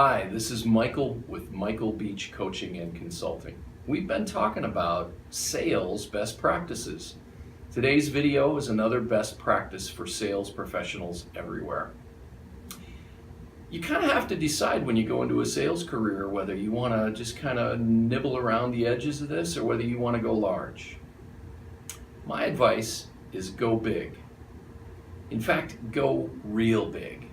Hi, this is Michael with Michael Beach Coaching and Consulting. We've been talking about sales best practices. Today's video is another best practice for sales professionals everywhere. You kind of have to decide when you go into a sales career whether you want to just kind of nibble around the edges of this or whether you want to go large. My advice is go big. In fact, go real big.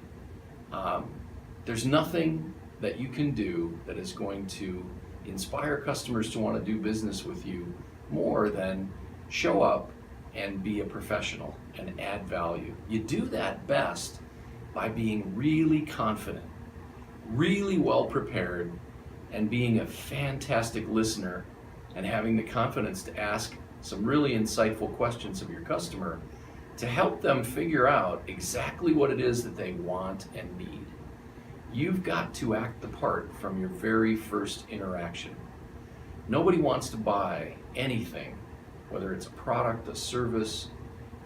There's nothing that you can do that is going to inspire customers to want to do business with you more than show up and be a professional and add value. You do that best by being really confident, really well prepared, and being a fantastic listener and having the confidence to ask some really insightful questions of your customer to help them figure out exactly what it is that they want and need. You've got to act the part from your very first interaction. Nobody wants to buy anything, whether it's a product, a service,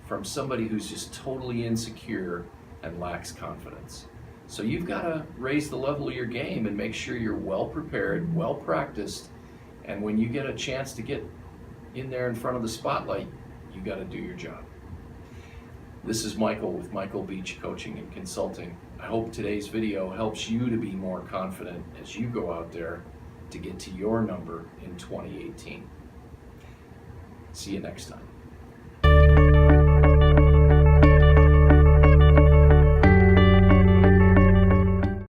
from somebody who's just totally insecure and lacks confidence. So you've got to raise the level of your game and make sure you're well prepared, well practiced, and when you get a chance to get in there in front of the spotlight, you got to do your job. This is Michael with Michael Beach Coaching and Consulting. I hope today's video helps you to be more confident as you go out there to get to your number in 2018. See you next time.